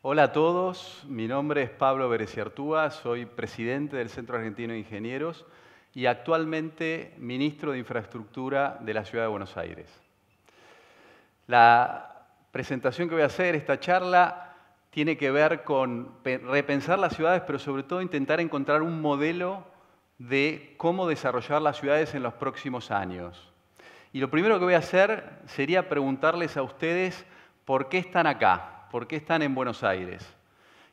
Hola a todos, mi nombre es Pablo Bereciartúa, soy presidente del Centro Argentino de Ingenieros y actualmente ministro de Infraestructura de la Ciudad de Buenos Aires. La presentación que voy a hacer, esta charla, tiene que ver con repensar las ciudades, pero sobre todo intentar encontrar un modelo de cómo desarrollar las ciudades en los próximos años. Y lo primero que voy a hacer sería preguntarles a ustedes por qué están acá. ¿Por qué están en Buenos Aires?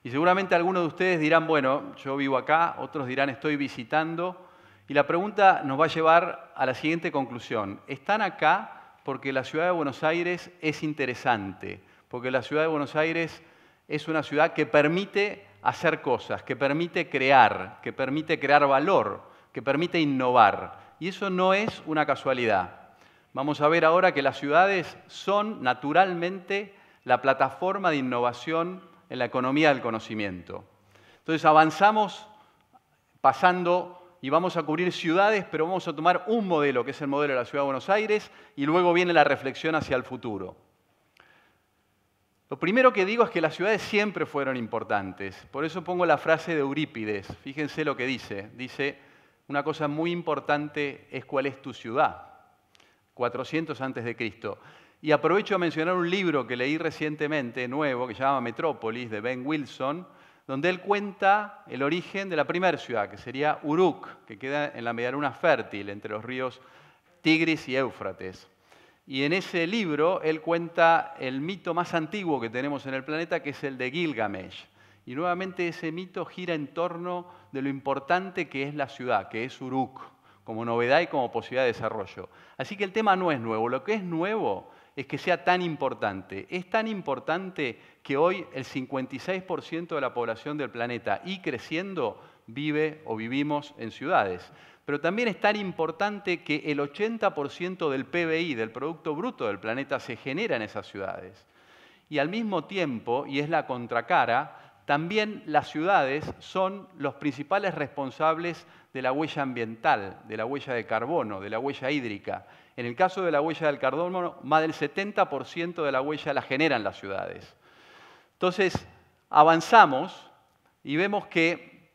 Y seguramente algunos de ustedes dirán, bueno, yo vivo acá, otros dirán, estoy visitando. Y la pregunta nos va a llevar a la siguiente conclusión. Están acá porque la ciudad de Buenos Aires es interesante, porque la ciudad de Buenos Aires es una ciudad que permite hacer cosas, que permite crear valor, que permite innovar. Y eso no es una casualidad. Vamos a ver ahora que las ciudades son naturalmente la plataforma de innovación en la economía del conocimiento. Entonces avanzamos pasando y vamos a cubrir ciudades, pero vamos a tomar un modelo, que es el modelo de la Ciudad de Buenos Aires, y luego viene la reflexión hacia el futuro. Lo primero que digo es que las ciudades siempre fueron importantes. Por eso pongo la frase de Eurípides. Fíjense lo que dice. Dice, una cosa muy importante es cuál es tu ciudad. 400 antes de Cristo. Y aprovecho a mencionar un libro que leí recientemente, nuevo, que se llama Metrópolis, de Ben Wilson, donde él cuenta el origen de la primera ciudad, que sería Uruk, que queda en la medialuna fértil entre los ríos Tigris y Éufrates. Y en ese libro él cuenta el mito más antiguo que tenemos en el planeta, que es el de Gilgamesh. Y nuevamente ese mito gira en torno de lo importante que es la ciudad, que es Uruk, como novedad y como posibilidad de desarrollo. Así que el tema no es nuevo. Lo que es nuevo es que sea tan importante. Es tan importante que hoy el 56% de la población del planeta y creciendo vive o vivimos en ciudades. Pero también es tan importante que el 80% del PBI, del Producto Bruto del planeta, se genera en esas ciudades. Y al mismo tiempo, y es la contracara, también las ciudades son los principales responsables de la huella ambiental, de la huella de carbono, de la huella hídrica. En el caso de la huella del carbono, más del 70% de la huella la generan las ciudades. Entonces, avanzamos y vemos que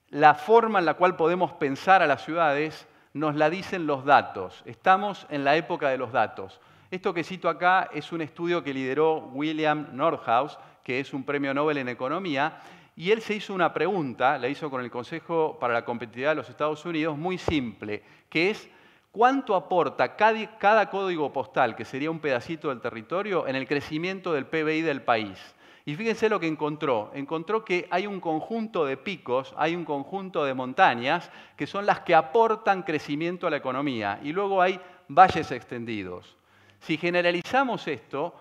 la forma en la cual podemos pensar a las ciudades nos la dicen los datos. Estamos en la época de los datos. Esto que cito acá es un estudio que lideró William Nordhaus, que es un premio Nobel en Economía, y él se hizo una pregunta, la hizo con el Consejo para la Competitividad de los Estados Unidos, muy simple, que es ¿cuánto aporta cada código postal, que sería un pedacito del territorio, en el crecimiento del PBI del país? Y fíjense lo que encontró. Encontró que hay un conjunto de picos, hay un conjunto de montañas, que son las que aportan crecimiento a la economía, y luego hay valles extendidos. Si generalizamos esto,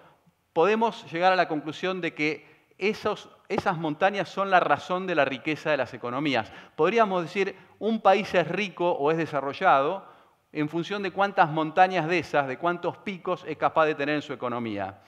podemos llegar a la conclusión de que esas montañas son la razón de la riqueza de las economías. Podríamos decir, un país es rico o es desarrollado en función de cuántas montañas de esas, de cuántos picos es capaz de tener en su economía.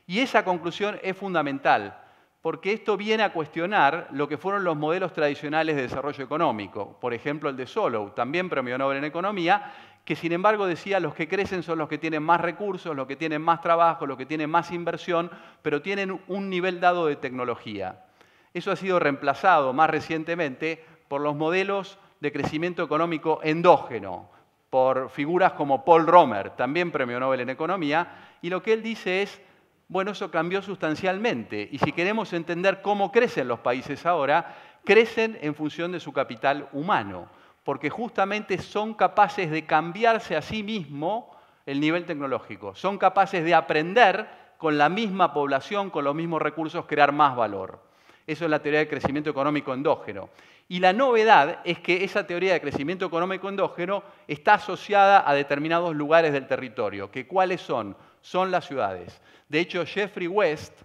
Y esa conclusión es fundamental, porque esto viene a cuestionar lo que fueron los modelos tradicionales de desarrollo económico. Por ejemplo, el de Solow, también premio Nobel en Economía, que sin embargo decía los que crecen son los que tienen más recursos, los que tienen más trabajo, los que tienen más inversión, pero tienen un nivel dado de tecnología. Eso ha sido reemplazado más recientemente por los modelos de crecimiento económico endógeno, por figuras como Paul Romer, también premio Nobel en Economía, y lo que él dice es, bueno, eso cambió sustancialmente, y si queremos entender cómo crecen los países ahora, crecen en función de su capital humano, porque justamente son capaces de cambiarse a sí mismo el nivel tecnológico, son capaces de aprender con la misma población, con los mismos recursos, crear más valor. Eso es la teoría de crecimiento económico endógeno. Y la novedad es que esa teoría de crecimiento económico endógeno está asociada a determinados lugares del territorio, que ¿cuáles son? Son las ciudades. De hecho, Jeffrey West,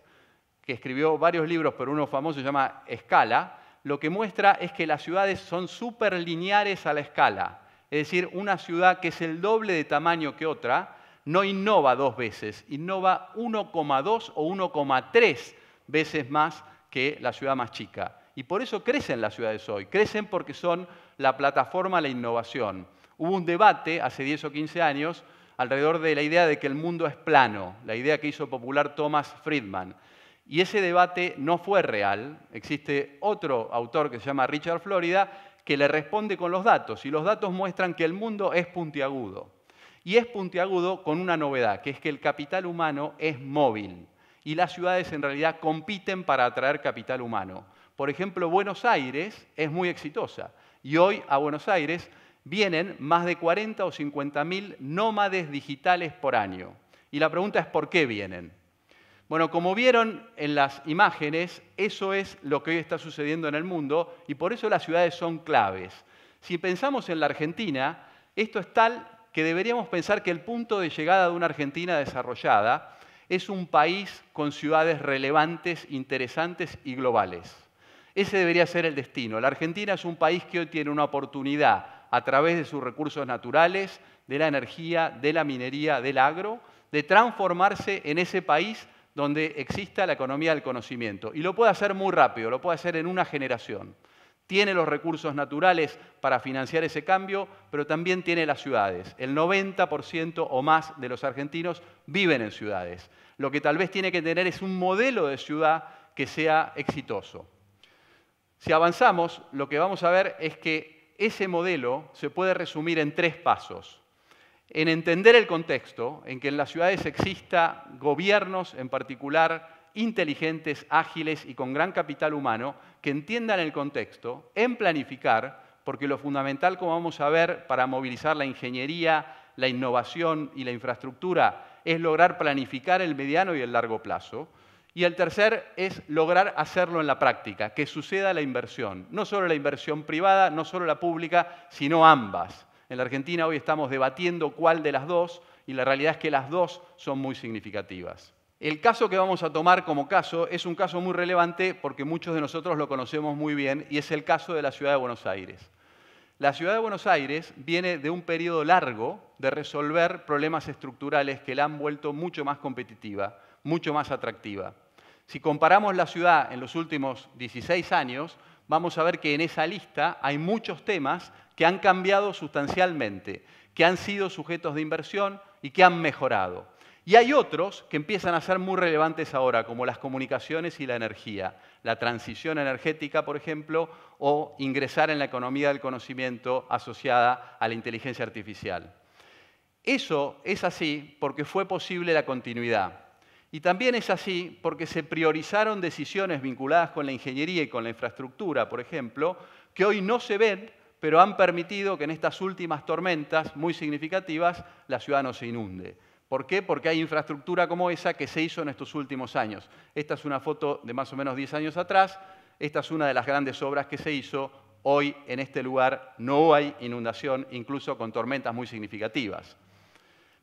que escribió varios libros, pero uno famoso se llama Escala, lo que muestra es que las ciudades son superlineares a la escala. Es decir, una ciudad que es el doble de tamaño que otra, no innova 2 veces, innova 1,2 o 1,3 veces más que la ciudad más chica. Y por eso crecen las ciudades hoy. Crecen porque son la plataforma de la innovación. Hubo un debate hace 10 o 15 años alrededor de la idea de que el mundo es plano, la idea que hizo popular Thomas Friedman. Y ese debate no fue real. Existe otro autor que se llama Richard Florida que le responde con los datos, y los datos muestran que el mundo es puntiagudo. Y es puntiagudo con una novedad, que es que el capital humano es móvil, y las ciudades en realidad compiten para atraer capital humano. Por ejemplo, Buenos Aires es muy exitosa, y hoy a Buenos Aires vienen más de 40 o 50.000 nómades digitales por año. Y la pregunta es ¿por qué vienen? Bueno, como vieron en las imágenes, eso es lo que hoy está sucediendo en el mundo y por eso las ciudades son claves. Si pensamos en la Argentina, esto es tal que deberíamos pensar que el punto de llegada de una Argentina desarrollada es un país con ciudades relevantes, interesantes y globales. Ese debería ser el destino. La Argentina es un país que hoy tiene una oportunidad a través de sus recursos naturales, de la energía, de la minería, del agro, de transformarse en ese país donde exista la economía del conocimiento. Y lo puede hacer muy rápido, lo puede hacer en una generación. Tiene los recursos naturales para financiar ese cambio, pero también tiene las ciudades. El 90% o más de los argentinos viven en ciudades. Lo que tal vez tiene que tener es un modelo de ciudad que sea exitoso. Si avanzamos, lo que vamos a ver es que ese modelo se puede resumir en 3 pasos. En entender el contexto, en que en las ciudades exista gobiernos en particular inteligentes, ágiles y con gran capital humano, que entiendan el contexto, en planificar, porque lo fundamental, como vamos a ver, para movilizar la ingeniería, la innovación y la infraestructura, es lograr planificar el mediano y el largo plazo. Y el tercer es lograr hacerlo en la práctica, que suceda la inversión. No solo la inversión privada, no solo la pública, sino ambas. En la Argentina hoy estamos debatiendo cuál de las dos, y la realidad es que las dos son muy significativas. El caso que vamos a tomar como caso es un caso muy relevante porque muchos de nosotros lo conocemos muy bien, y es el caso de la Ciudad de Buenos Aires. La Ciudad de Buenos Aires viene de un periodo largo de resolver problemas estructurales que la han vuelto mucho más competitiva, mucho más atractiva. Si comparamos la ciudad en los últimos 16 años, vamos a ver que en esa lista hay muchos temas que han cambiado sustancialmente, que han sido sujetos de inversión y que han mejorado. Y hay otros que empiezan a ser muy relevantes ahora, como las comunicaciones y la energía, la transición energética, por ejemplo, o ingresar en la economía del conocimiento asociada a la inteligencia artificial. Eso es así porque fue posible la continuidad. Y también es así porque se priorizaron decisiones vinculadas con la ingeniería y con la infraestructura, por ejemplo, que hoy no se ven, pero han permitido que en estas últimas tormentas muy significativas la ciudad no se inunde. ¿Por qué? Porque hay infraestructura como esa que se hizo en estos últimos años. Esta es una foto de más o menos 10 años atrás. Esta es una de las grandes obras que se hizo. Hoy en este lugar no hay inundación, incluso con tormentas muy significativas.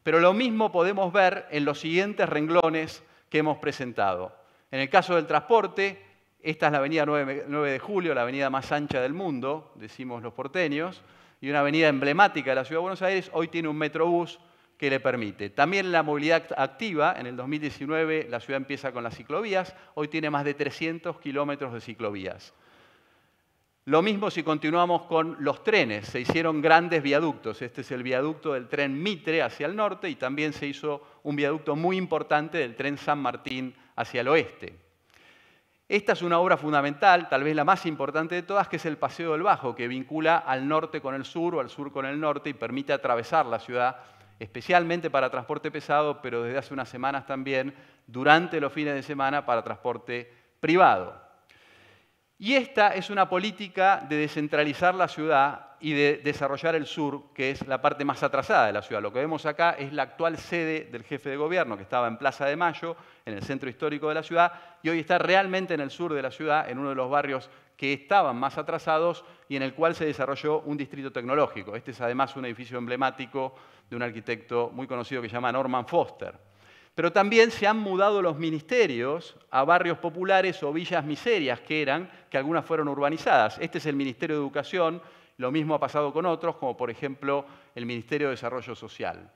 Pero lo mismo podemos ver en los siguientes renglones que hemos presentado. En el caso del transporte, esta es la avenida 9 de Julio, la avenida más ancha del mundo, decimos los porteños, y una avenida emblemática de la Ciudad de Buenos Aires, hoy tiene un metrobús que le permite. También la movilidad activa, en el 2019 la ciudad empieza con las ciclovías, hoy tiene más de 300 kilómetros de ciclovías. Lo mismo si continuamos con los trenes, se hicieron grandes viaductos. Este es el viaducto del tren Mitre hacia el norte y también se hizo un viaducto muy importante del tren San Martín hacia el oeste. Esta es una obra fundamental, tal vez la más importante de todas, que es el Paseo del Bajo, que vincula al norte con el sur o al sur con el norte y permite atravesar la ciudad, especialmente para transporte pesado, pero desde hace unas semanas también, durante los fines de semana, para transporte privado. Y esta es una política de descentralizar la ciudad y de desarrollar el sur, que es la parte más atrasada de la ciudad. Lo que vemos acá es la actual sede del jefe de gobierno, que estaba en Plaza de Mayo, en el centro histórico de la ciudad, y hoy está realmente en el sur de la ciudad, en uno de los barrios que estaban más atrasados y en el cual se desarrolló un distrito tecnológico. Este es además un edificio emblemático de un arquitecto muy conocido que se llama Norman Foster. Pero también se han mudado los ministerios a barrios populares o villas miserias que algunas fueron urbanizadas. Este es el Ministerio de Educación, lo mismo ha pasado con otros, como por ejemplo el Ministerio de Desarrollo Social.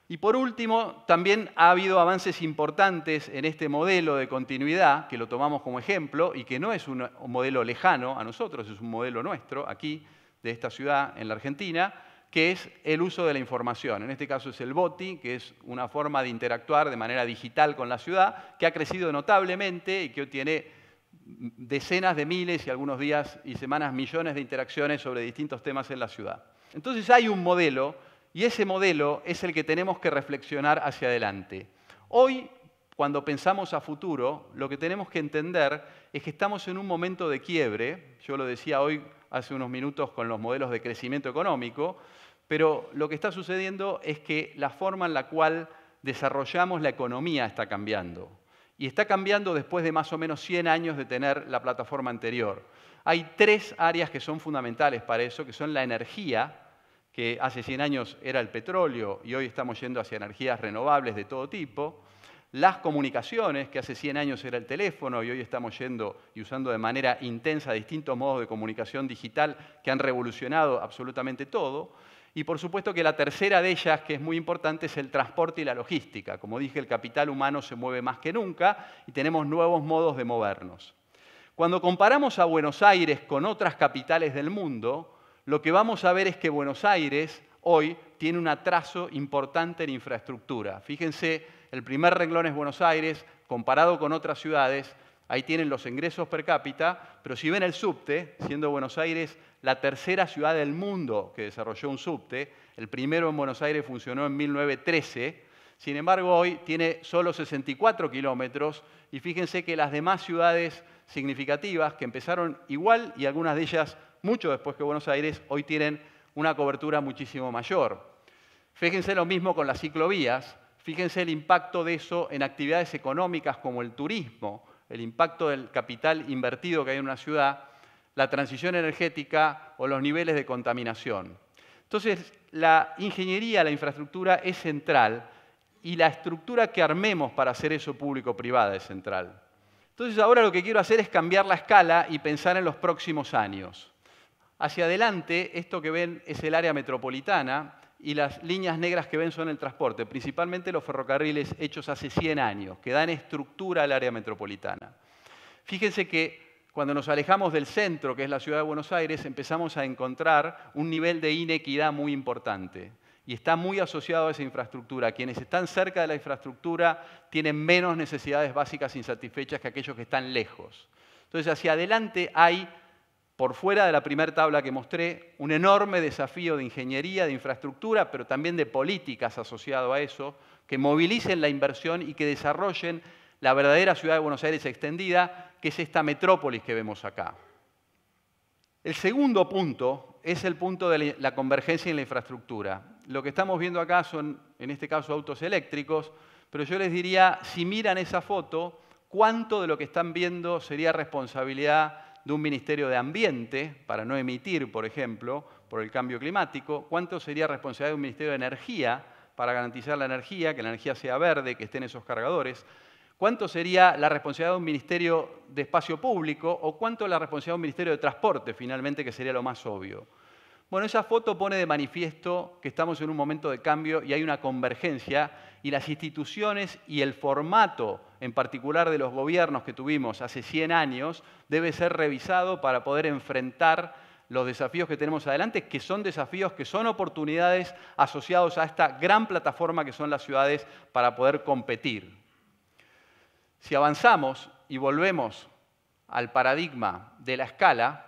Y por último, también ha habido avances importantes en este modelo de continuidad, que lo tomamos como ejemplo, y que no es un modelo lejano a nosotros, es un modelo nuestro, aquí, de esta ciudad, en la Argentina, que es el uso de la información. En este caso es el BOTI, que es una forma de interactuar de manera digital con la ciudad, que ha crecido notablemente y que hoy tiene decenas de miles y algunos días y semanas millones de interacciones sobre distintos temas en la ciudad. Entonces hay un modelo y ese modelo es el que tenemos que reflexionar hacia adelante. Hoy, cuando pensamos a futuro, lo que tenemos que entender es que estamos en un momento de quiebre. Yo lo decía hoy hace unos minutos con los modelos de crecimiento económico, pero lo que está sucediendo es que la forma en la cual desarrollamos la economía está cambiando. Y está cambiando después de más o menos 100 años de tener la plataforma anterior. Hay 3 áreas que son fundamentales para eso, que son la energía, que hace 100 años era el petróleo y hoy estamos yendo hacia energías renovables de todo tipo. Las comunicaciones, que hace 100 años era el teléfono y hoy estamos yendo y usando de manera intensa distintos modos de comunicación digital que han revolucionado absolutamente todo. Y por supuesto que la tercera de ellas, que es muy importante, es el transporte y la logística. Como dije, el capital humano se mueve más que nunca y tenemos nuevos modos de movernos. Cuando comparamos a Buenos Aires con otras capitales del mundo, lo que vamos a ver es que Buenos Aires hoy tiene un atraso importante en infraestructura. Fíjense, el primer renglón es Buenos Aires, comparado con otras ciudades, ahí tienen los ingresos per cápita, pero si ven el subte, siendo Buenos Aires la tercera ciudad del mundo que desarrolló un subte, el primero en Buenos Aires funcionó en 1913, sin embargo hoy tiene solo 64 kilómetros y fíjense que las demás ciudades significativas que empezaron igual y algunas de ellas mucho después que Buenos Aires, hoy tienen una cobertura muchísimo mayor. Fíjense lo mismo con las ciclovías, fíjense el impacto de eso en actividades económicas como el turismo, el impacto del capital invertido que hay en una ciudad, la transición energética o los niveles de contaminación. Entonces, la ingeniería, la infraestructura es central y la estructura que armemos para hacer eso público-privada es central. Entonces, ahora lo que quiero hacer es cambiar la escala y pensar en los próximos años. Hacia adelante, esto que ven es el área metropolitana y las líneas negras que ven son el transporte, principalmente los ferrocarriles hechos hace 100 años, que dan estructura al área metropolitana. Fíjense que cuando nos alejamos del centro, que es la ciudad de Buenos Aires, empezamos a encontrar un nivel de inequidad muy importante. Y está muy asociado a esa infraestructura. Quienes están cerca de la infraestructura tienen menos necesidades básicas insatisfechas que aquellos que están lejos. Entonces, hacia adelante hay, por fuera de la primera tabla que mostré, un enorme desafío de ingeniería, de infraestructura, pero también de políticas asociado a eso, que movilicen la inversión y que desarrollen la verdadera ciudad de Buenos Aires extendida, que es esta metrópolis que vemos acá. El segundo punto es el punto de la convergencia en la infraestructura. Lo que estamos viendo acá son, en este caso, autos eléctricos, pero yo les diría, si miran esa foto, ¿cuánto de lo que están viendo sería responsabilidad de un Ministerio de Ambiente, para no emitir, por ejemplo, por el cambio climático? ¿Cuánto sería responsabilidad de un Ministerio de Energía, para garantizar la energía, que la energía sea verde, que estén esos cargadores? ¿Cuánto sería la responsabilidad de un Ministerio de Espacio Público o cuánto la responsabilidad de un Ministerio de Transporte, finalmente, que sería lo más obvio? Bueno, esa foto pone de manifiesto que estamos en un momento de cambio y hay una convergencia y las instituciones y el formato, en particular de los gobiernos que tuvimos hace 100 años, debe ser revisado para poder enfrentar los desafíos que tenemos adelante, que son desafíos, que son oportunidades asociados a esta gran plataforma que son las ciudades para poder competir. Si avanzamos y volvemos al paradigma de la escala,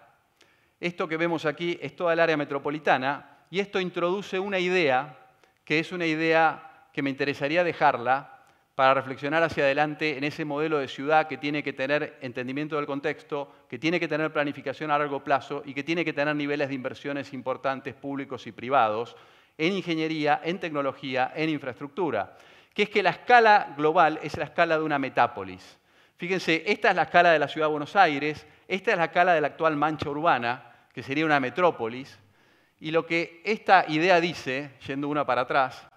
esto que vemos aquí es toda el área metropolitana y esto introduce una idea que es una idea que me interesaría dejarla para reflexionar hacia adelante en ese modelo de ciudad que tiene que tener entendimiento del contexto, que tiene que tener planificación a largo plazo y que tiene que tener niveles de inversiones importantes públicos y privados en ingeniería, en tecnología, en infraestructura, que es que la escala global es la escala de una metápolis. Fíjense, esta es la escala de la Ciudad de Buenos Aires, esta es la escala de la actual mancha urbana, que sería una metrópolis, y lo que esta idea dice, yendo una para atrás,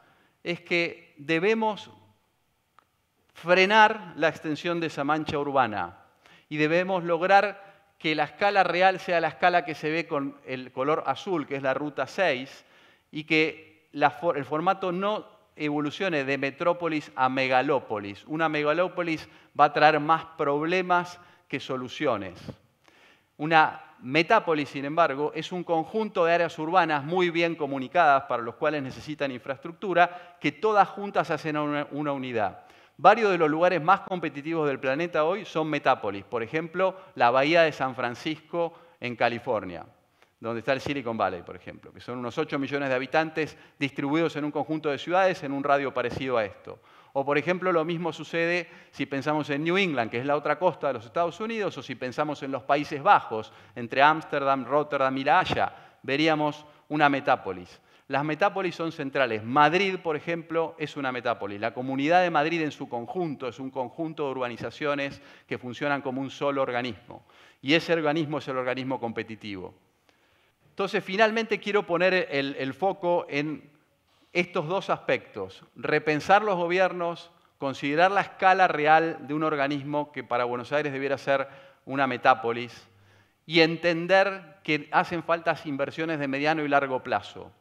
es que debemos frenar la extensión de esa mancha urbana y debemos lograr que la escala real sea la escala que se ve con el color azul, que es la Ruta 6, y que el formato no evolucione de metrópolis a megalópolis. Una megalópolis va a traer más problemas que soluciones. Una metápolis, sin embargo, es un conjunto de áreas urbanas muy bien comunicadas para los cuales necesitan infraestructura, que todas juntas hacen una unidad. Varios de los lugares más competitivos del planeta hoy son metápolis. Por ejemplo, la bahía de San Francisco en California, donde está el Silicon Valley, por ejemplo, que son unos 8 millones de habitantes distribuidos en un conjunto de ciudades en un radio parecido a esto. O, por ejemplo, lo mismo sucede si pensamos en New England, que es la otra costa de los Estados Unidos, o si pensamos en los Países Bajos, entre Ámsterdam, Rotterdam y La Haya, veríamos una metápolis. Las metápolis son centrales. Madrid, por ejemplo, es una metápolis. La Comunidad de Madrid en su conjunto es un conjunto de urbanizaciones que funcionan como un solo organismo. Y ese organismo es el organismo competitivo. Entonces, finalmente quiero poner el foco en estos dos aspectos. Repensar los gobiernos, considerar la escala real de un organismo que para Buenos Aires debiera ser una metápolis y entender que hacen falta inversiones de mediano y largo plazo,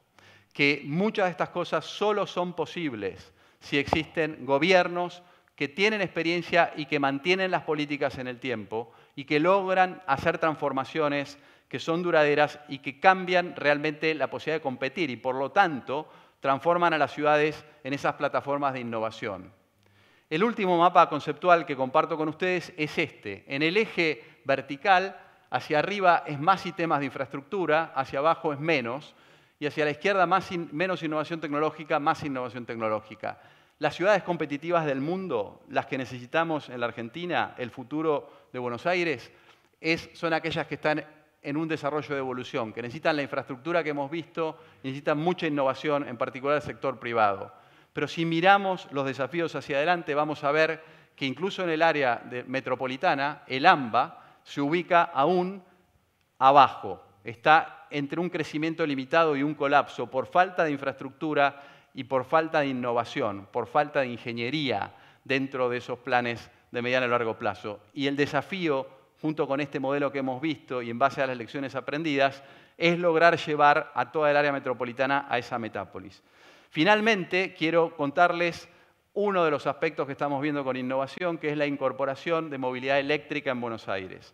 que muchas de estas cosas solo son posibles si existen gobiernos que tienen experiencia y que mantienen las políticas en el tiempo y que logran hacer transformaciones que son duraderas y que cambian realmente la posibilidad de competir y, por lo tanto, transforman a las ciudades en esas plataformas de innovación. El último mapa conceptual que comparto con ustedes es este. En el eje vertical, hacia arriba es más sistemas de infraestructura, hacia abajo es menos, y hacia la izquierda menos innovación tecnológica, más innovación tecnológica. Las ciudades competitivas del mundo, las que necesitamos en la Argentina, el futuro de Buenos Aires, son aquellas que están en un desarrollo de evolución, que necesitan la infraestructura que hemos visto, necesitan mucha innovación, en particular el sector privado. Pero si miramos los desafíos hacia adelante, vamos a ver que incluso en el área metropolitana, el AMBA se ubica aún abajo. Está entre un crecimiento limitado y un colapso por falta de infraestructura y por falta de innovación, por falta de ingeniería dentro de esos planes de mediano y largo plazo. Y el desafío, junto con este modelo que hemos visto y en base a las lecciones aprendidas, es lograr llevar a toda el área metropolitana a esa metápolis. Finalmente, quiero contarles uno de los aspectos que estamos viendo con innovación, que es la incorporación de movilidad eléctrica en Buenos Aires.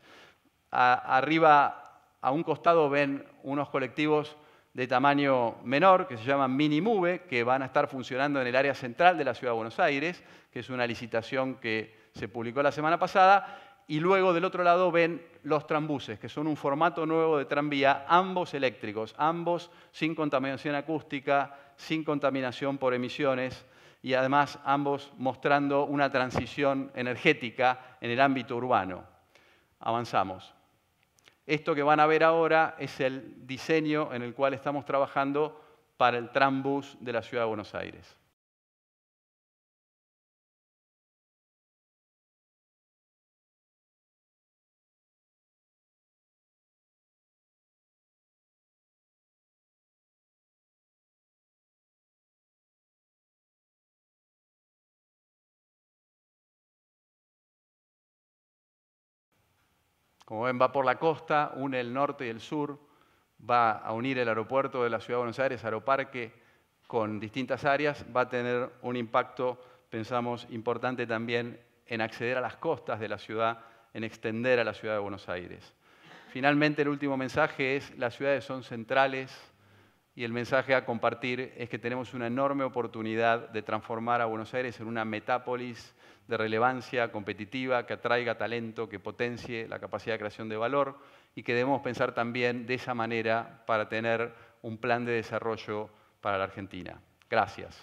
Arriba, a un costado, ven unos colectivos de tamaño menor, que se llaman Minimove, que van a estar funcionando en el área central de la Ciudad de Buenos Aires, que es una licitación que se publicó la semana pasada. Y luego, del otro lado, ven los tranbuses, que son un formato nuevo de tranvía, ambos eléctricos, ambos sin contaminación acústica, sin contaminación por emisiones, y además ambos mostrando una transición energética en el ámbito urbano. Avanzamos. Esto que van a ver ahora es el diseño en el cual estamos trabajando para el trambús de la Ciudad de Buenos Aires. Como ven, va por la costa, une el norte y el sur, va a unir el aeropuerto de la Ciudad de Buenos Aires, Aeroparque, con distintas áreas, va a tener un impacto, pensamos, importante también en acceder a las costas de la ciudad, en extender a la Ciudad de Buenos Aires. Finalmente, el último mensaje es: las ciudades son centrales y el mensaje a compartir es que tenemos una enorme oportunidad de transformar a Buenos Aires en una metápolis de relevancia competitiva, que atraiga talento, que potencie la capacidad de creación de valor y que debemos pensar también de esa manera para tener un plan de desarrollo para la Argentina. Gracias.